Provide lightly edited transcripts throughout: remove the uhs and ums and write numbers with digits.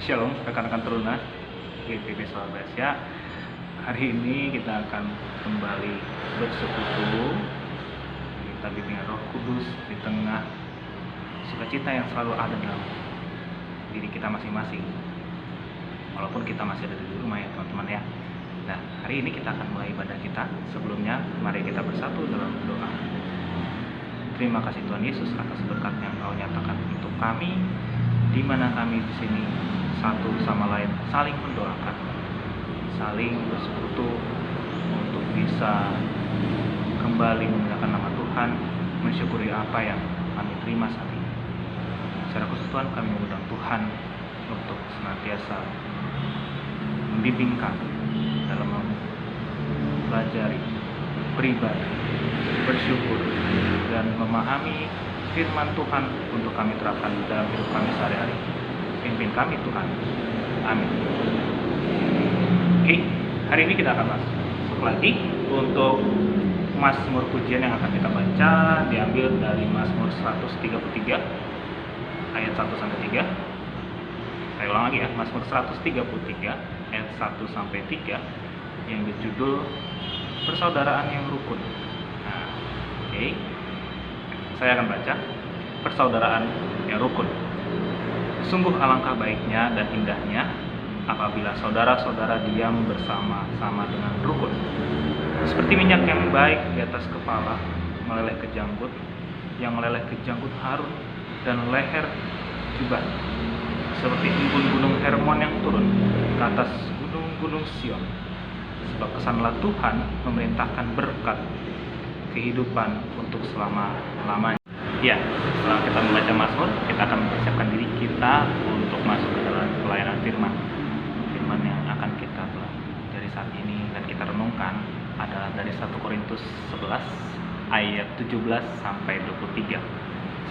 Shalom rekan-rekan teruna GPB Surabaya. Hari ini kita akan kembali bersekutu, kita bimbingan Roh Kudus di tengah sukacita yang selalu ada dalam diri kita masing-masing. Walaupun kita masih ada di rumah ya teman-teman ya. Nah, hari ini kita akan mulai ibadah kita. Sebelumnya, mari kita bersatu dalam doa. Terima kasih Tuhan Yesus atas berkat yang Kau nyatakan untuk kami, di mana kami di sini satu sama lain saling mendoakan, saling bersekutu untuk bisa kembali memuliakan nama Tuhan, mensyukuri apa yang kami terima saat ini. Secara khusus Tuhan, kami mengundang Tuhan untuk senantiasa membimbing kami dalam mempelajari, beribadah, bersyukur, dan memahami firman Tuhan untuk kami terapkan dalam hidup kami sehari-hari. Pimpin kami Tuhan. Amin. Oke, hari ini kita akan masuk lagi untuk Mazmur pujian yang akan kita baca, diambil dari Mazmur 133 ayat 1 sampai 3. Saya ulang lagi ya, Mazmur 133 ayat 1 sampai 3 yang berjudul Persaudaraan yang Rukun. Nah, oke. Saya akan baca persaudaraan yang rukun. Sungguh alangkah baiknya dan indahnya apabila saudara-saudara diam bersama-sama dengan rukun. Seperti minyak yang baik di atas kepala meleleh ke janggut, yang meleleh ke janggut Harun dan leher jubah. Seperti embun gunung Hermon yang turun ke atas gunung-gunung Sion. Sebab kesanlah Tuhan memerintahkan berkat kehidupan untuk selama-lamanya. Ya, setelah kita membaca Mazmur, kita akan mempersiapkan diri kita untuk masuk ke dalam pelayanan firman. Firman yang akan kita pelajari saat ini dan kita renungkan adalah dari 1 Korintus 11 ayat 17 sampai 23.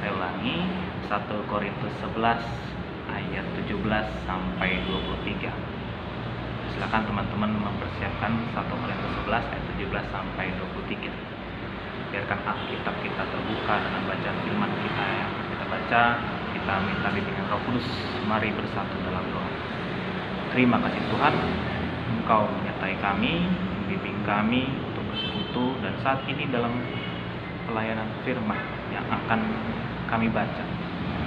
Saya ulangi, 1 Korintus 11 ayat 17 sampai 23. Silakan teman-teman mempersiapkan 1 Korintus 11 ayat 17 sampai 23. Biarkan Alkitab kita terbuka dengan bacaan firman kita yang kita baca. Kita minta bimbingan Roh Kudus. Mari bersatu dalam doa. Terima kasih Tuhan, Engkau menyertai kami, membimbing kami untuk bersekutu, dan saat ini dalam pelayanan firman yang akan kami baca,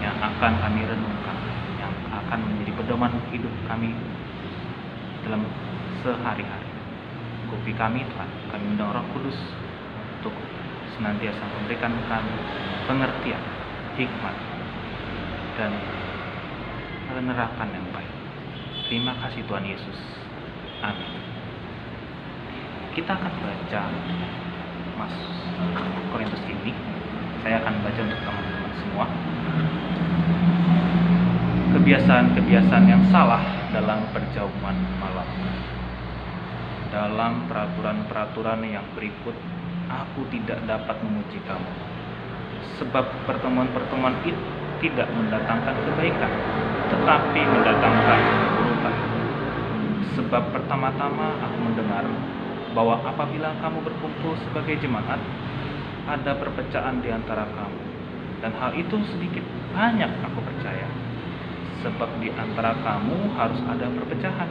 yang akan kami renungkan, yang akan menjadi pedoman hidup kami dalam sehari-hari. Kupi kami Tuhan, kami undang Roh Kudus untuk senantiasa memberikan kami pengertian, hikmat, dan penerapan yang baik. Terima kasih Tuhan Yesus. Amin. Kita akan baca Korintus ini. Saya akan baca untuk teman-teman semua. Kebiasaan-kebiasaan yang salah dalam perjamuan malam. Dalam peraturan-peraturan yang berikut, aku tidak dapat memuji kamu, sebab pertemuan-pertemuan itu tidak mendatangkan kebaikan, tetapi mendatangkan keburukan. Sebab pertama-tama aku mendengar bahwa apabila kamu berkumpul sebagai jemaat, ada perpecahan di antara kamu, dan hal itu sedikit banyak aku percaya. Sebab di antara kamu harus ada perpecahan,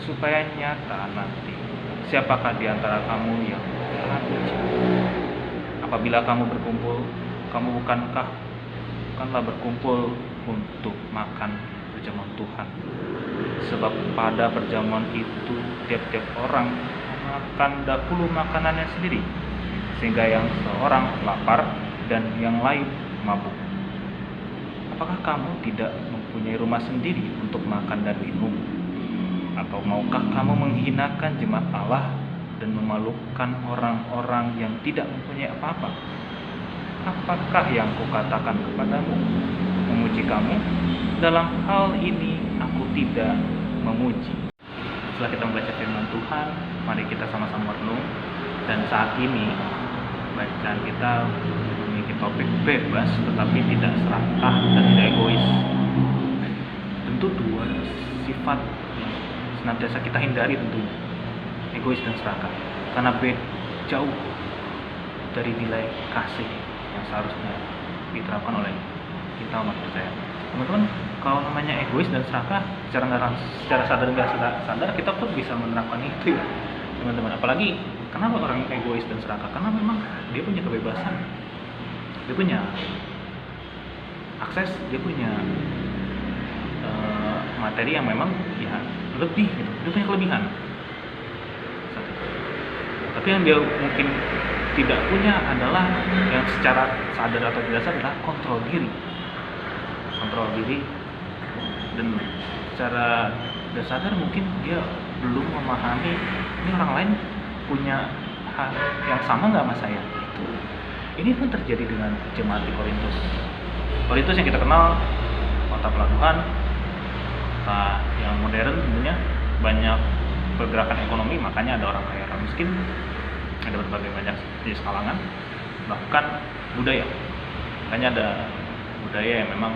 supaya nyata nanti siapakah di antara kamu yang apabila kamu berkumpul, kamu bukanlah berkumpul untuk makan perjamuan Tuhan. Sebab pada perjamuan itu tiap-tiap orang makan dahulu makanannya sendiri, sehingga yang seorang lapar dan yang lain mabuk. Apakah kamu tidak mempunyai rumah sendiri untuk makan dan minum? Atau maukah kamu menghinakan jemaat Allah dan memalukan orang-orang yang tidak mempunyai apa-apa? Apakah yang kukatakan kepadamu? Memuji kamu? Dalam hal ini aku tidak memuji. Setelah kita membaca firman Tuhan, mari kita sama-sama renung. Dan saat ini bacaan kita memiliki topik bebas tetapi tidak serakah dan tidak egois. Tentu dua sifat yang senantiasa kita hindari, tentunya egois dan serakah, karena jauh dari nilai kasih yang seharusnya diterapkan oleh kita umat percaya. Teman-teman, kalau namanya egois dan serakah, secara sadar nggak sadar kita pun bisa menerapkan itu ya, teman-teman. Apalagi kenapa orang egois dan serakah? Karena memang dia punya kebebasan, dia punya akses, dia punya materi yang memang ya lebih gitu, dia punya kelebihan. Tapi yang dia mungkin tidak punya adalah yang secara sadar atau tidak sadar adalah kontrol diri, dan secara tidak sadar mungkin dia belum memahami ini orang lain punya hal yang sama nggak sama saya. Ini pun terjadi dengan jemaat di Korintus yang kita kenal kota pelabuhan, yang modern tentunya, banyak pergerakan ekonomi, makanya ada orang kaya, orang miskin, ada berbagai banyak jenis kalangan, bahkan budaya. Makanya ada budaya yang memang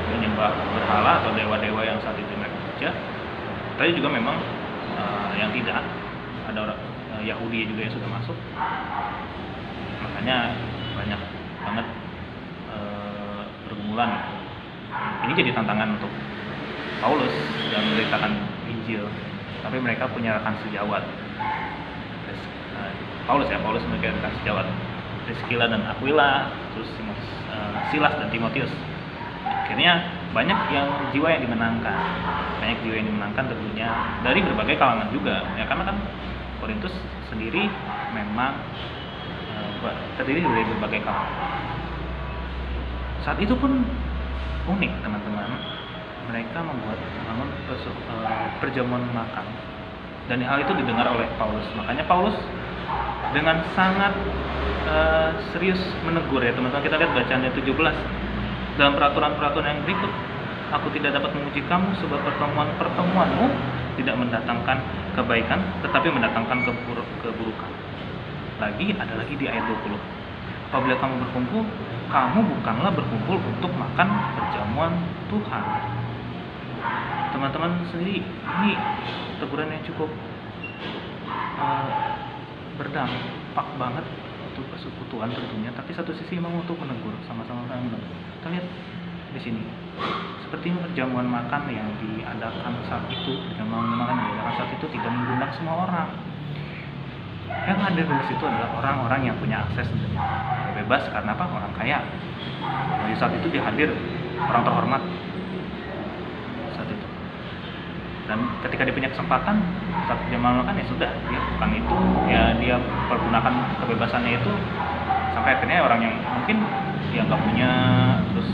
menyembah berhala atau dewa-dewa yang saat itu mereka puja. Tapi juga memang yang tidak, ada orang Yahudi juga yang sudah masuk. Makanya banyak banget pergumulan. Ini jadi tantangan untuk Paulus dalam memberitakan Injil, tapi mereka punya rekan sejawat. Paulus memiliki rekan sejawat, Priscilla dan Aquila, terus Silas dan Timotius. Akhirnya banyak jiwa yang dimenangkan tentunya dari berbagai kalangan juga ya, karena kan Korintus sendiri memang terdiri dari berbagai kalangan. Saat itu pun unik, teman-teman, mereka membangun perjamuan makan, dan hal itu didengar oleh Paulus. Makanya Paulus dengan sangat serius menegur ya, teman-teman. Kita lihat bacaannya 17 dalam peraturan-peraturan yang berikut. Aku tidak dapat memuji kamu sebab pertemuanmu tidak mendatangkan kebaikan tetapi mendatangkan keburukan. Ada lagi di ayat 20. Apabila kamu berkumpul, kamu bukanlah berkumpul untuk makan perjamuan Tuhan. Teman-teman sendiri, ini teguran yang cukup berdampak banget untuk persekutuan tentunya, tapi satu sisi memang untuk menegur, sama-sama menegur. Kita lihat di sini, seperti perjamuan makan yang diadakan saat itu, tidak mengundang semua orang. Yang hadir di situ adalah orang-orang yang punya akses tentunya, bebas karena apa? Orang kaya. Di saat itu dia hadir orang terhormat saat itu. Dan ketika dia punya kesempatan saat dia makan, ya sudah, dia bukan itu, ya dia pergunakan kebebasannya itu sampai akhirnya orang yang mungkin dia nggak punya terus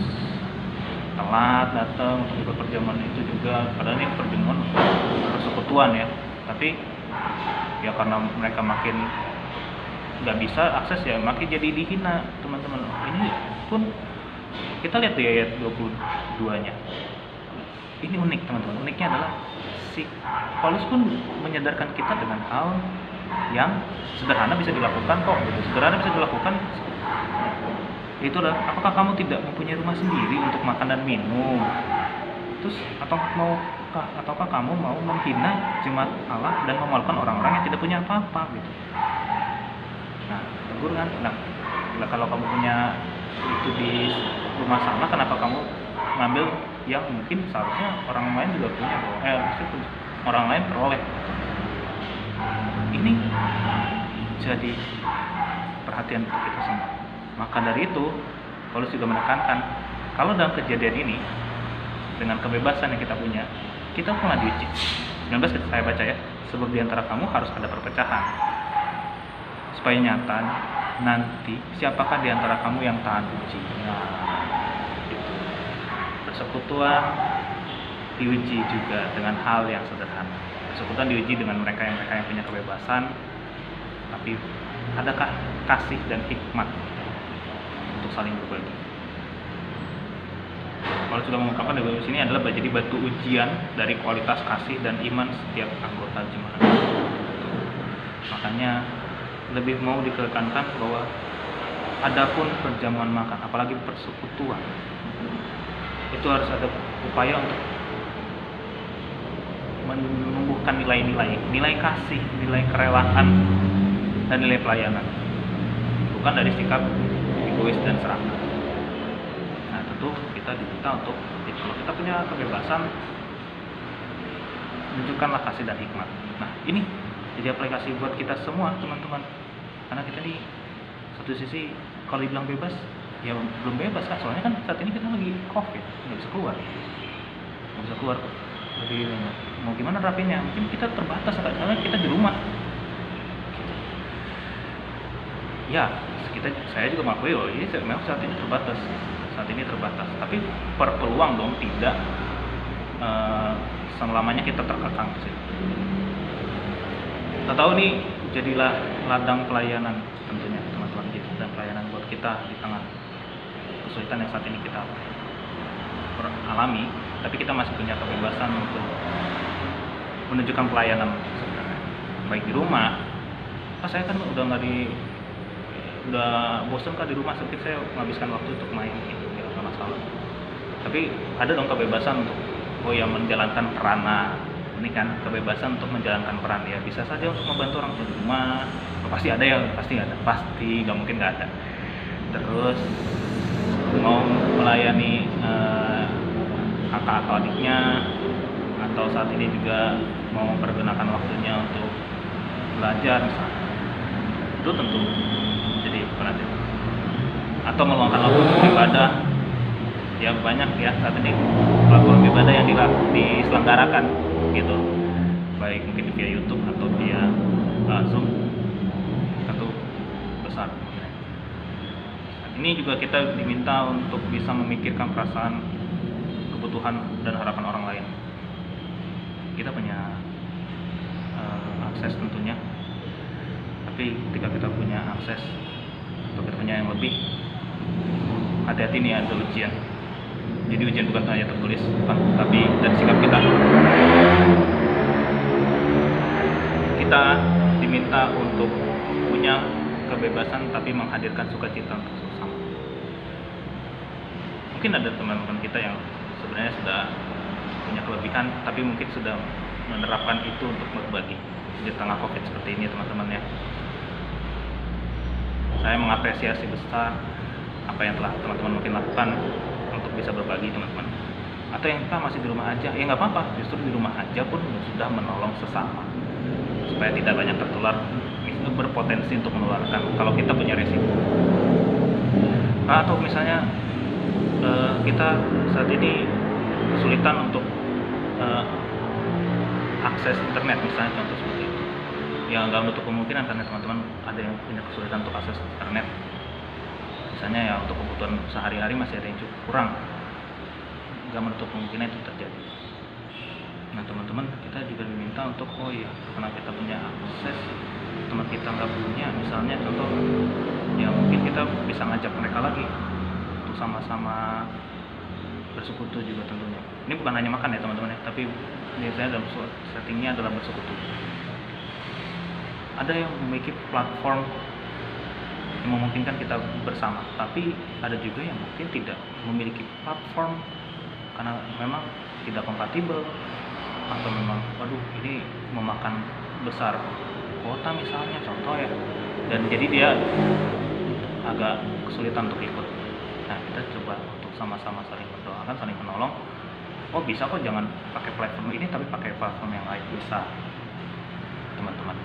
telat datang untuk ikut perjamuan itu juga, padahal ini perjamuan persekutuan ya, tapi ya karena mereka makin nggak bisa akses ya makin jadi dihina, teman-teman. Ini pun kita lihat di ayat 22-nya. Ini unik, teman-teman. Uniknya adalah si Paulus pun menyadarkan kita dengan hal yang sederhana bisa dilakukan kok, gitu. Sederhana bisa dilakukan. Itu adalah, apakah kamu tidak mempunyai rumah sendiri untuk makan dan minum? Terus ataukah kamu mau menghina jemaat Allah dan memalukan orang-orang yang tidak punya apa-apa gitu? Nah, tegur kan? Nah, kalau kamu punya itu di rumah sana, kenapa kamu ngambil yang mungkin seharusnya orang lain juga punya, orang lain peroleh? Ini jadi perhatian untuk kita semua. Maka dari itu, Paulus juga menekankan kalau dalam kejadian ini dengan kebebasan yang kita punya, kita pernah diuji. 19 saya baca ya, sebab di antara kamu harus ada perpecahan, supaya nyata nanti siapakah di antara kamu yang tahan uji. Nah, gitu. Persekutuan diuji juga dengan hal yang sederhana. Persekutuan diuji dengan mereka yang punya kebebasan, tapi adakah kasih dan hikmat untuk saling berbagi? Paulus sudah mengungkapkan di sini adalah jadi batu ujian dari kualitas kasih dan iman setiap anggota jemaat. Makanya lebih mau ditekankan bahwa adapun perjamuan makan, apalagi persekutuan, itu harus ada upaya untuk menumbuhkan nilai kasih, nilai kerelaan, dan nilai pelayanan, bukan dari sikap egois dan serakah. tentu kita diminta untuk kalau kita punya kebebasan, tunjukkanlah kasih dan hikmat. Nah, ini jadi aplikasi buat kita semua, teman-teman. Karena kita di satu sisi kalau dibilang bebas, ya belum bebas kan, soalnya kan saat ini kita lagi COVID, nggak bisa keluar. Jadi mau gimana rapinya? Mungkin kita terbatas karena kita di rumah. Ya, saya juga mengakui ini memang saat ini terbatas. Tapi perpeluang dong, tidak selamanya kita terkekang sih. Kita tahu nih, jadilah ladang pelayanan tentunya teman-teman, dan pelayanan buat kita di tengah kesulitan yang saat ini kita alami, tapi kita masih punya kebebasan untuk menunjukkan pelayanan sebenarnya, baik di rumah. Saya kan udah bosan kan di rumah, sedikit saya menghabiskan waktu untuk main, ya nggak masalah. Tapi ada dong kebebasan untuk menjalankan peranan. Ini kan kebebasan untuk menjalankan peran, ya bisa saja untuk membantu orang tua di rumah. Pasti ada, nggak mungkin nggak ada. Terus mau melayani kakak atau adiknya, atau saat ini juga mau mempergunakan waktunya untuk belajar misalnya, itu tentu jadi peran. Atau meluangkan waktu untuk ibadah, ya banyak ya saat ini platform ibadah yang diselenggarakan gitu, baik mungkin via YouTube atau via Zoom, satu besar. Ini juga kita diminta untuk bisa memikirkan perasaan, kebutuhan, dan harapan orang lain. Kita punya akses tentunya, tapi ketika kita punya akses atau kita punya yang lebih, hati-hati nih, ada ujian. Jadi ujian bukan hanya tertulis, tapi dari sikap kita. Kita diminta untuk punya kebebasan tapi menghadirkan sukacita untuk sesama. Mungkin ada teman-teman kita yang sebenarnya sudah punya kelebihan, tapi mungkin sudah menerapkan itu untuk berbagi di tengah COVID seperti ini, teman-teman ya. Saya mengapresiasi besar apa yang telah teman-teman mungkin lakukan untuk bisa berbagi, teman-teman. Atau yang kita masih di rumah aja, ya nggak apa-apa, justru di rumah aja pun sudah menolong sesama supaya tidak banyak tertular. Itu berpotensi untuk menularkan kalau kita punya resiko. Atau misalnya kita saat ini kesulitan untuk akses internet misalnya, contoh seperti itu. Ya nggak menutup kemungkinan karena teman-teman ada yang punya kesulitan untuk akses internet. Misalnya ya untuk kebutuhan sehari-hari masih ada yang cukup kurang, nggak menutup kemungkinan itu terjadi. Nah teman-teman, kita juga diminta untuk karena kita punya akses, teman kita nggak punya, misalnya contoh, ya mungkin kita bisa ngajak mereka lagi untuk sama-sama bersekutu juga tentunya. Ini bukan hanya makan ya teman-teman ya, tapi biasanya dalam settingnya adalah bersekutu. Ada yang memiliki platform yang memungkinkan kita bersama, tapi ada juga yang mungkin tidak memiliki platform karena memang tidak kompatibel, atau memang ini memakan besar kuota misalnya, contoh ya, dan jadi dia agak kesulitan untuk ikut. Nah kita coba untuk sama-sama saling mendoakan, saling menolong. Bisa kok, jangan pakai platform ini tapi pakai platform yang lain, bisa teman-teman,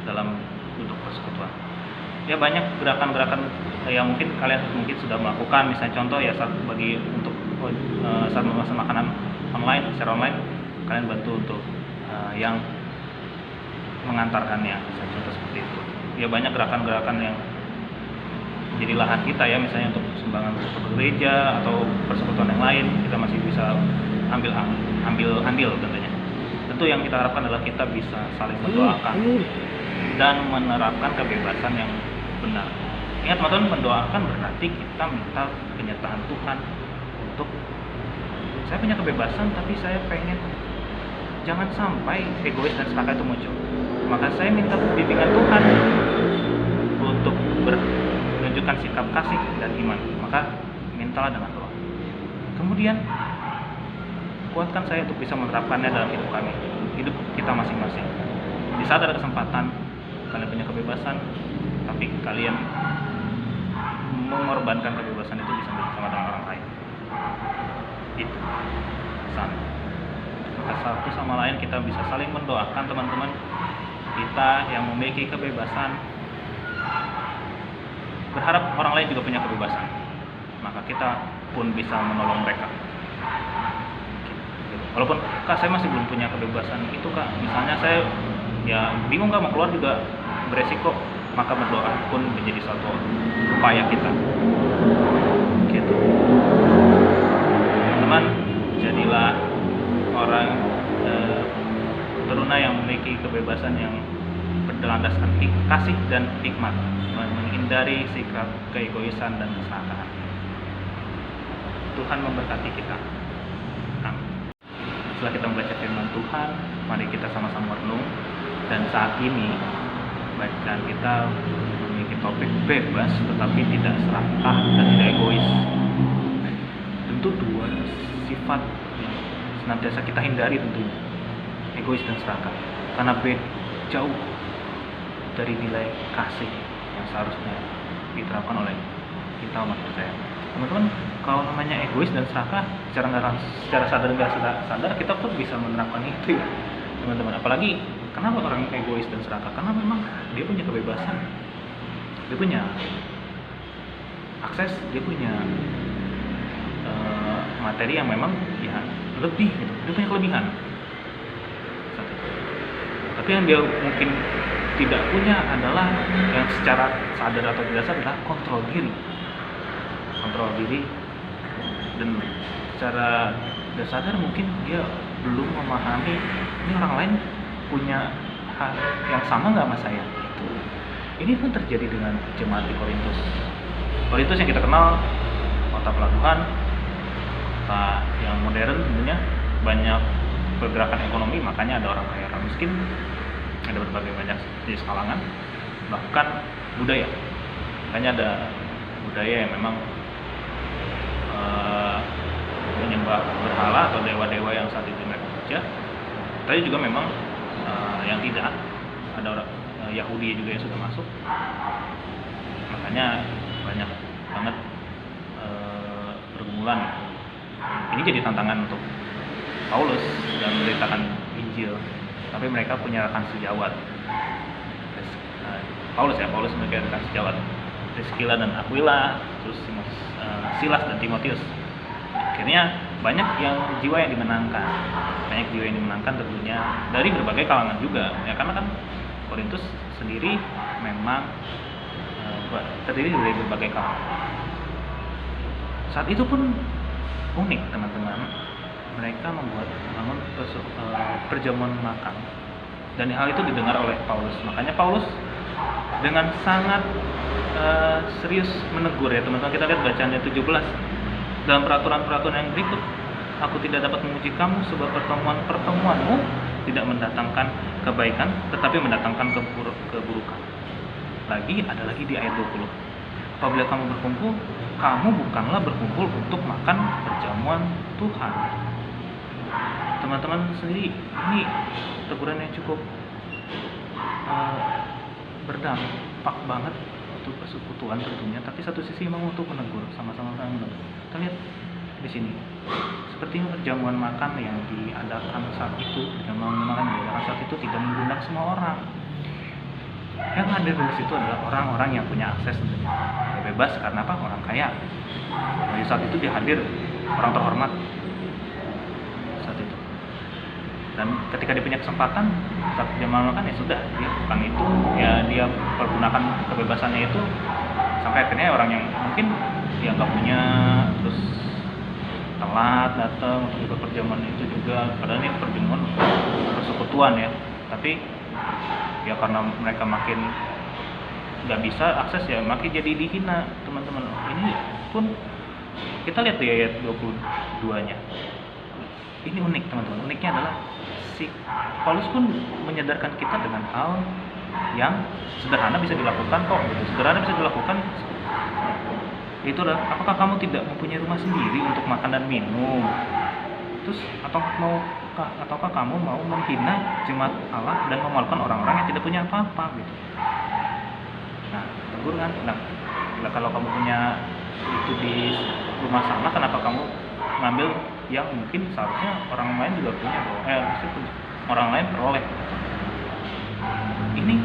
dalam bentuk persekutuan. Ya banyak gerakan-gerakan yang mungkin kalian sudah melakukan, misalnya contoh ya saat memesan makanan secara online, kalian bantu untuk yang mengantarkannya, misalnya contoh seperti itu. Ya banyak gerakan-gerakan yang jadi lahan kita ya, misalnya untuk sumbangan untuk gereja atau persekutuan yang lain, kita masih bisa ambil andil tentunya. Tentu yang kita harapkan adalah kita bisa saling mendoakan dan menerapkan kebebasan yang benar. Ingat teman-teman, mendoakan berarti kita minta penyertaan Tuhan untuk saya punya kebebasan tapi saya pengen jangan sampai egois dan serakah itu muncul. Maka saya minta bimbingan Tuhan untuk menunjukkan sikap kasih dan iman. Maka mintalah dengan doa. Kemudian kuatkan saya untuk bisa menerapkannya dalam hidup kami, hidup kita masing-masing. Di saat ada kesempatan, kalian punya kebebasan, tapi kalian mengorbankan kebebasan itu bisa bersama dengan orang lain. Itu pesan. Maka satu sama lain kita bisa saling mendoakan teman-teman. Kita yang memiliki kebebasan berharap orang lain juga punya kebebasan, maka kita pun bisa menolong mereka. Walaupun kak saya masih belum punya kebebasan itu kak, misalnya saya ya bingung kak mau keluar juga beresiko, maka berdoa pun menjadi suatu upaya kita. Gitu. Teman-teman, jadilah orang teruna yang memiliki kebebasan yang berlandaskan kasih dan hikmat, menghindari sikap keegoisan dan keserakahan. Tuhan memberkati kita. Amin. Setelah kita membaca firman Tuhan, mari kita sama-sama renung. Dan saat ini bacaan kita memiliki topik bebas tetapi tidak serakah dan tidak egois. Tentu dua sifat yang senantiasa kita hindari tentunya, egois dan serakah, karena jauh dari nilai kasih yang seharusnya diterapkan oleh kita umat percaya. Teman-teman, kalau namanya egois dan serakah secara sadar nggak sadar kita pun bisa menerapkan itu ya teman-teman. Apalagi kenapa orang egois dan serakah? Karena memang dia punya kebebasan, dia punya akses, dia punya materi yang memang ya lebih gitu. Dia punya kelebihan. Tapi yang dia mungkin tidak punya adalah yang secara sadar atau tidak sadar kontrol diri dan secara tidak sadar mungkin dia belum memahami ini orang lain punya hal yang sama nggak sama saya. Ini pun terjadi dengan jemaat di Korintus yang kita kenal kota pelabuhan, kota yang modern tentunya, banyak pergerakan ekonomi, makanya ada orang kaya, orang miskin, ada berbagai banyak jenis kalangan, bahkan budaya. Makanya ada budaya yang memang menyembah berhala atau dewa-dewa yang saat itu mereka kerja. Tapi juga memang yang tidak, ada orang Yahudi juga yang sudah masuk. Makanya banyak banget pergumulan. Ini jadi tantangan untuk Paulus dalam memberitakan Injil. Tapi mereka punya rekan sejawat. Paulus memiliki rekan sejawat, Priscilla dan Aquila, terus Silas dan Timotius. Akhirnya banyak jiwa yang dimenangkan tentunya dari berbagai kalangan juga. Ya karena kan Korintus sendiri memang terdiri dari berbagai kalangan. Saat itu pun unik teman-teman. Mereka membangun perjamuan makan, dan hal itu didengar oleh Paulus. Makanya Paulus dengan sangat serius menegur ya teman-teman. Kita lihat bacaannya 17 dalam peraturan-peraturan yang berikut. Aku tidak dapat memuji kamu sebab pertemuanmu tidak mendatangkan kebaikan tetapi mendatangkan keburukan. Ada lagi di ayat 20. Apabila kamu berkumpul, kamu bukanlah berkumpul untuk makan perjamuan Tuhan. Teman-teman sendiri, ini teguran yang cukup berdampak banget untuk persekutuan tentunya, tapi satu sisi memang untuk menegur, sama-sama menegur. Kita lihat di sini, seperti perjamuan makan yang diadakan saat itu, tidak mengundang semua orang. Yang hadir di situ adalah orang-orang yang punya akses tentunya. Ya, bebas karena apa? Orang kaya. Jadi saat itu dia hadir orang terhormat. Dan ketika dia punya kesempatan saat dia makan ya sudah, dia bukan itu ya, dia pergunakan kebebasannya itu sampai akhirnya orang yang mungkin dia nggak punya terus telat datang untuk ikut perjamuan itu juga, padahal ini perjamuan persekutuan ya, tapi ya karena mereka makin nggak bisa akses ya makin jadi dihina teman-teman. Ini pun kita lihat di ayat 22-nya. Ini unik teman-teman. Uniknya adalah Paulus pun menyadarkan kita dengan hal yang sederhana bisa dilakukan kok. Sederhana bisa dilakukan. Itu adalah, apakah kamu tidak mempunyai rumah sendiri untuk makan dan minum? Terus ataukah kamu mau menghina jemaat Allah dan memalukan orang-orang yang tidak punya apa-apa gitu. Nah, tegur kan. Nah, kalau kamu punya itu di rumah sana, kenapa kamu ngambil yang mungkin seharusnya orang lain juga punya, maksudnya orang lain peroleh. Ini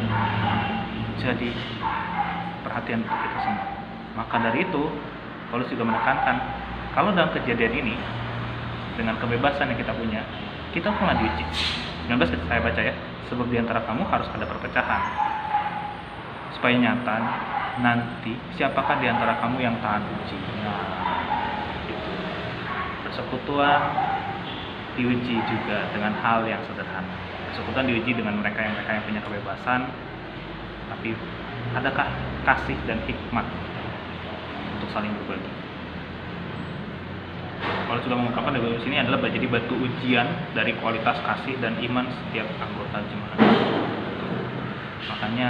jadi perhatian untuk kita semua. Maka dari itu Paulus juga menekankan kalau dalam kejadian ini dengan kebebasan yang kita punya, kita pernah diuji. 19 saya baca ya, sebab di antara kamu harus ada perpecahan, supaya nyata nanti siapakah di antara kamu yang tahan uji. Persekutuan diuji juga dengan hal yang sederhana. Persekutuan diuji dengan mereka yang punya kebebasan, tapi adakah kasih dan hikmat untuk saling berbagi? Kalau sudah mengungkapkan dari sini adalah jadi batu ujian dari kualitas kasih dan iman setiap anggota jemaat. Makanya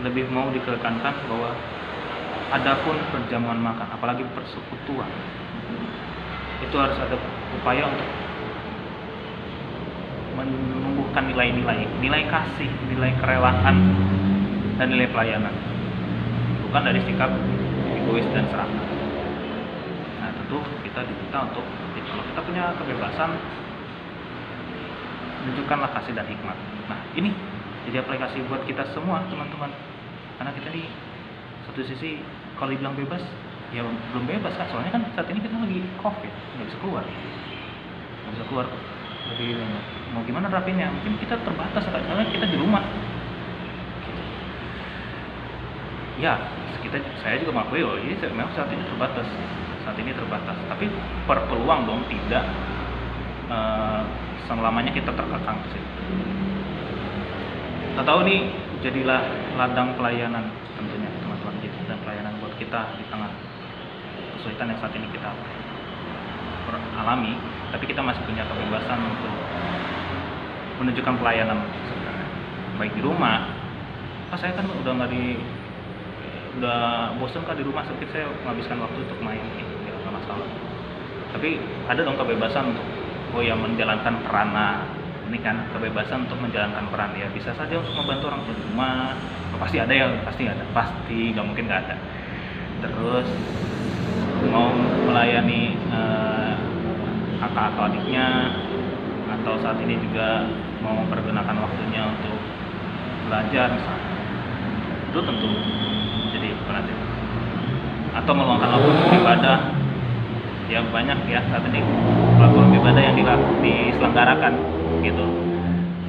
lebih mau ditekankan bahwa adapun perjamuan makan, apalagi persekutuan, itu harus ada upaya untuk menumbuhkan nilai kasih, nilai kerelaan, dan nilai pelayanan, bukan dari sikap egois dan serakah. Nah, tentu kita diminta untuk kalau kita punya kebebasan, tunjukkanlah kasih dan hikmat. Nah, ini jadi aplikasi buat kita semua, teman-teman. Karena kita di satu sisi kalau dibilang bebas, ya belum bebas kan, soalnya kan saat ini kita lagi COVID, nggak bisa keluar. Jadi mau gimana rapinya? Mungkin kita terbatas karena kita di rumah. Ya, saya juga mengakui ini memang saat ini terbatas. Tapi perpeluang dong, tidak selamanya kita terkekang ke situ. Kita tahu nih, jadilah ladang pelayanan tentunya teman-teman kita, dan pelayanan buat kita di tengah kesulitan yang saat ini kita alami, tapi kita masih punya kebebasan untuk menunjukkan pelayanan sebenarnya, baik di rumah. Saya kan udah bosan kan di rumah, sedikit saya menghabiskan waktu untuk main, nggak masalah. Tapi ada dong kebebasan untuk menjalankan peranan. Ini kan kebebasan untuk menjalankan peran, ya bisa saja untuk membantu orang tua di rumah. Pasti nggak mungkin nggak ada. Terus mau melayani kakak atau adiknya, atau saat ini juga mau mempergunakan waktunya untuk belajar misalnya, itu tentu jadi penting. Atau meluangkan waktu untuk ibadah, ya banyak ya saat ini platform ibadah yang diselenggarakan gitu,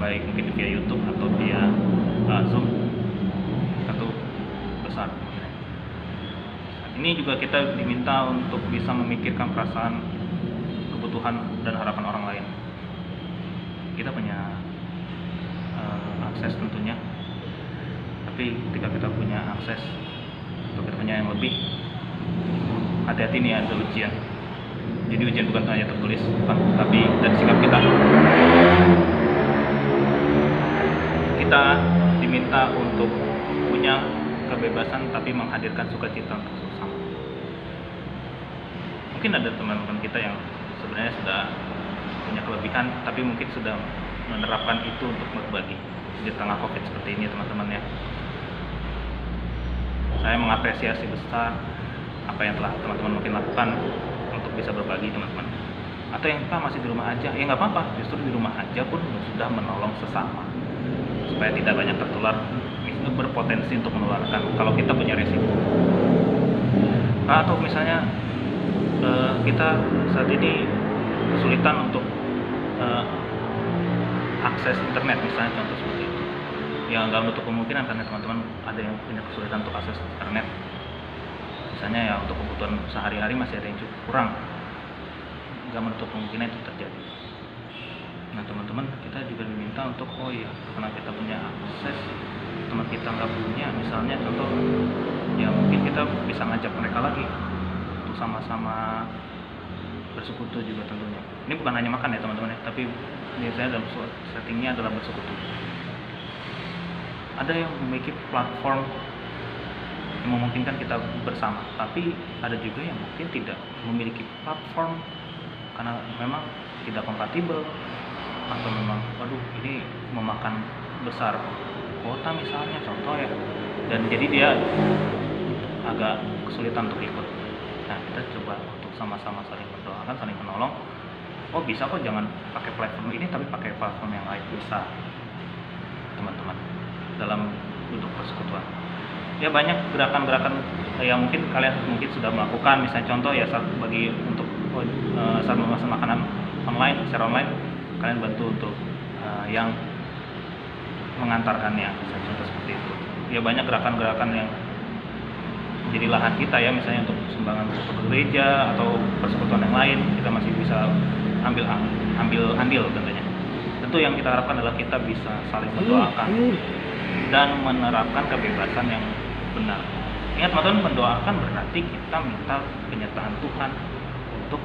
baik mungkin via YouTube atau via Zoom, satu besar. Ini juga kita diminta untuk bisa memikirkan perasaan, kebutuhan, dan harapan orang lain. Kita punya akses tentunya, tapi ketika kita punya akses atau kita punya yang lebih, hati-hati nih, ada ujian. Jadi ujian bukan hanya tertulis, tapi dari sikap kita. Kita diminta untuk punya kebebasan tapi menghadirkan sukacita untuk sesama. Mungkin ada teman-teman kita yang sebenarnya sudah punya kelebihan, tapi mungkin sudah menerapkan itu untuk berbagi di tengah COVID seperti ini, teman-teman ya. Saya mengapresiasi besar apa yang telah teman-teman mungkin lakukan untuk bisa berbagi, teman-teman. Atau yang masih di rumah aja, ya nggak apa-apa, justru di rumah aja pun sudah menolong sesama supaya tidak banyak tertular, berpotensi untuk menularkan kalau kita punya resiko. Atau misalnya kita saat ini kesulitan untuk akses internet, misalnya contoh seperti itu. Ya nggak menutup kemungkinan karena teman-teman ada yang punya kesulitan untuk akses internet. Misalnya ya untuk kebutuhan sehari-hari masih ada yang cukup kurang, nggak menutup kemungkinan itu terjadi. Nah teman-teman, kita juga diminta untuk karena kita punya akses, teman kita nggak punya, misalnya contoh, ya mungkin kita bisa ngajak mereka lagi untuk sama-sama bersekutu juga tentunya. Ini bukan hanya makan ya teman-teman ya, tapi biasanya dalam settingnya adalah bersekutu. Ada yang memiliki platform yang memungkinkan kita bersama, tapi ada juga yang mungkin tidak memiliki platform karena memang tidak kompatibel, atau memang ini memakan besar kuota misalnya contoh ya, dan jadi dia agak kesulitan untuk ikut. Nah kita coba untuk sama-sama saling mendoakan, saling menolong. Oh bisa kok, jangan pakai platform ini tapi pakai platform yang lain, bisa teman-teman, dalam bentuk persekutuan. Ya banyak gerakan-gerakan yang mungkin kalian sudah melakukan, misalnya contoh ya saat saat memesan makanan secara online, kalian bantu untuk yang mengantarkannya, misalnya contoh seperti itu. Ya banyak gerakan-gerakan yang menjadi lahan kita ya, misalnya untuk sumbangan ke gereja atau persekutuan yang lain, kita masih bisa ambil andil tentunya. Tentu yang kita harapkan adalah kita bisa saling mendoakan dan menerapkan kebebasan yang benar. Ingat teman-teman, mendoakan berarti kita minta penyertaan Tuhan untuk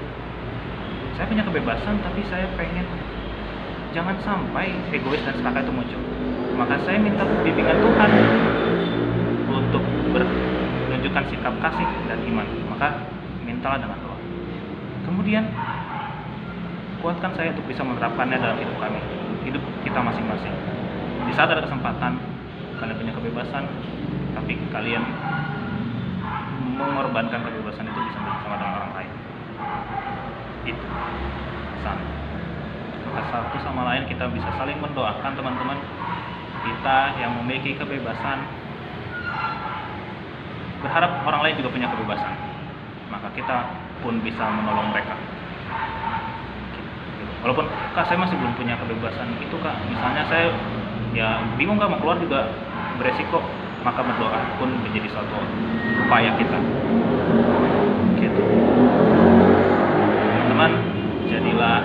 saya punya kebebasan tapi saya pengen jangan sampai egois dan serakah itu muncul. Maka saya minta bimbingan Tuhan untuk menunjukkan sikap kasih dan iman. Maka mintalah dengan doa. Kemudian kuatkan saya untuk bisa menerapkannya dalam hidup kita masing-masing. Di saat ada kesempatan, kalian punya kebebasan, tapi kalian mengorbankan kebebasan itu bisa bersama dengan orang lain. Itu pesan. Maka satu sama lain kita bisa saling mendoakan teman-teman. Kita yang memiliki kebebasan berharap orang lain juga punya kebebasan, maka kita pun bisa menolong mereka. Walaupun kak saya masih belum punya kebebasan itu kak, misalnya saya ya bingung kak mau keluar juga beresiko, maka berdoa pun menjadi suatu upaya kita. Gitu. Teman-teman, jadilah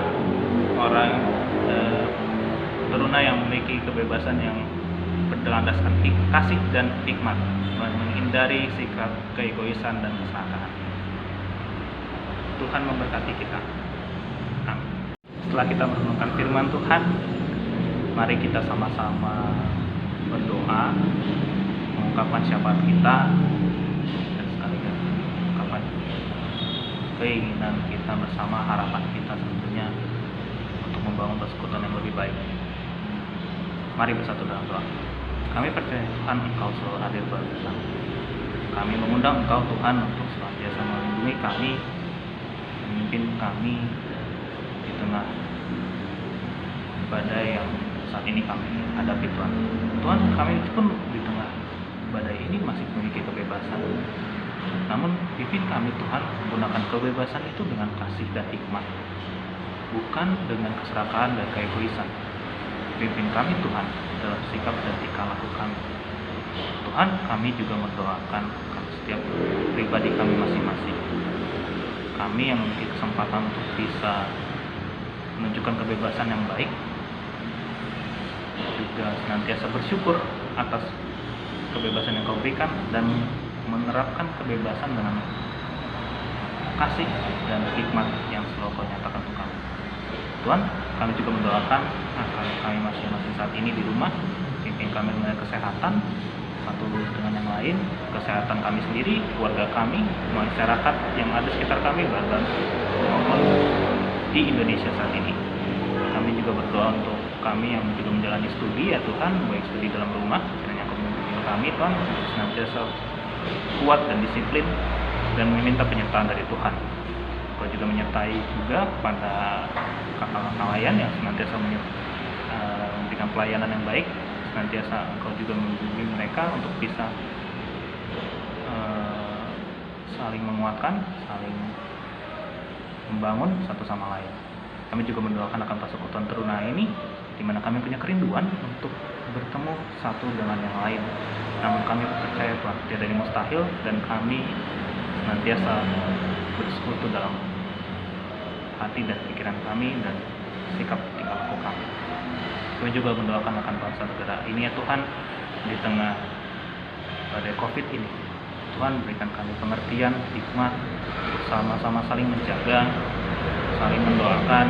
orang teruna yang memiliki kebebasan yang berlandaskan kasih dan hikmat, menghindari sikap keegoisan dan keserakahan. Tuhan memberkati kita. Amin. Setelah kita merenungkan firman Tuhan, mari kita sama-sama berdoa, mengungkapkan syafaat kita, dan sekaligus mengungkapkan keinginan kita bersama, harapan kita tentunya untuk membangun persekutuan yang lebih baik. Mari bersatu dalam doa. Kami percaya Tuhan, Engkau selalu hadir bagi kami. Kami mengundang Engkau Tuhan untuk senantiasa melindungi kami, memimpin kami di tengah badai yang saat ini kami hadapi Tuhan. Tuhan, kami pun di tengah badai ini masih memiliki kebebasan. Namun pimpin kami Tuhan menggunakan kebebasan itu dengan kasih dan hikmat, bukan dengan keserakahan dan keegoisan. Pimpin kami Tuhan dalam sikap dan tingkah laku kami. Tuhan, kami juga mendoakan setiap pribadi kami masing-masing. Kami yang memiliki kesempatan untuk bisa menunjukkan kebebasan yang baik, juga senantiasa bersyukur atas kebebasan yang Kau berikan dan menerapkan kebebasan dengan kasih dan hikmat yang selalu Kau nyatakan untuk kami. Tuhan, kami juga mendoakan agar kami masing-masing saat ini di rumah, pimpin kami mengenai kesehatan satu dengan yang lain, kesehatan kami sendiri, keluarga kami, masyarakat yang ada sekitar kami, bahkan maupun di Indonesia saat ini. Kami juga berdoa untuk kami yang juga menjalani studi ya Tuhan, baik studi dalam rumah, kiranya Kau membimbing kami Tuhan senantiasa kuat dan disiplin dan meminta penyertaan dari Tuhan. Kau juga menyertai juga pada kakak-kakak layan yang senantiasa memberikan pelayanan yang baik. Senantiasa Engkau juga membimbing mereka untuk bisa saling menguatkan, saling membangun satu sama lain. Kami juga mendoakan akan persekutuan teruna ini, di mana kami punya kerinduan untuk bertemu satu dengan yang lain. Namun kami percaya Tuhan, tiada yang mustahil, dan kami senantiasa bersekutu dalam hati dan pikiran kami dan sikap tingkah laku kami. Kami juga mendoakan akan bangsa negara ini ya Tuhan, di tengah badai COVID ini. Tuhan, berikan kami pengertian, hikmat untuk sama-sama saling menjaga, saling mendoakan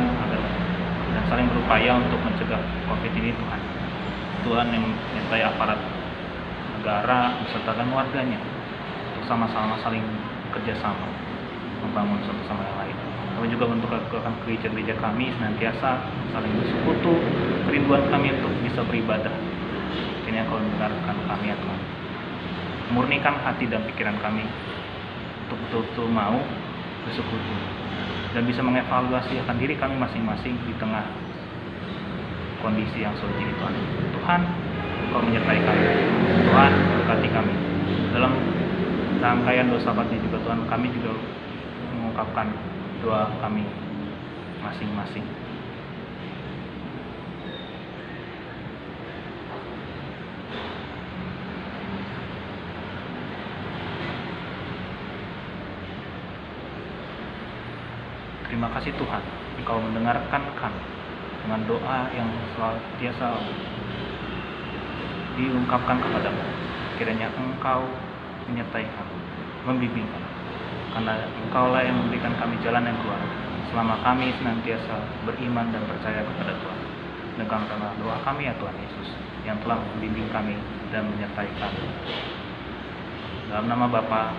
dan saling berupaya untuk mencegah COVID ini Tuhan. Tuhan yang menyertai aparat negara besertakan warganya untuk sama-sama saling kerjasama membangun satu sama yang lain. Kami juga mendoakan gereja-gereja kami senantiasa saling bersekutu, kerinduan kami untuk bisa beribadah. Ini yang Kau mendengarkan kami ya Tuhan. Murnikan hati dan pikiran kami untuk betul-betul mau bersekutu, dan bisa mengevaluasi akan diri kami masing-masing di tengah kondisi yang sulit ini. Tuhan, Engkau menyertai kami. Tuhan, berkati kami dalam rangkaian dosa bakti juga. Tuhan, kami juga mengungkapkan doa kami masing-masing. Terima kasih Tuhan, Engkau mendengarkan kami dengan doa yang senantiasa diungkapkan kepadamu. Kiranya Engkau menyertai kami, membimbing kami, karena Engkaulah yang memberikan kami jalan yang keluar selama kami senantiasa beriman dan percaya kepada Tuhan. Dengarkanlah doa kami ya Tuhan Yesus, yang telah membimbing kami dan menyertai kami. Dalam nama Bapa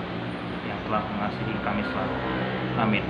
yang telah mengasihi kami selalu. Amin.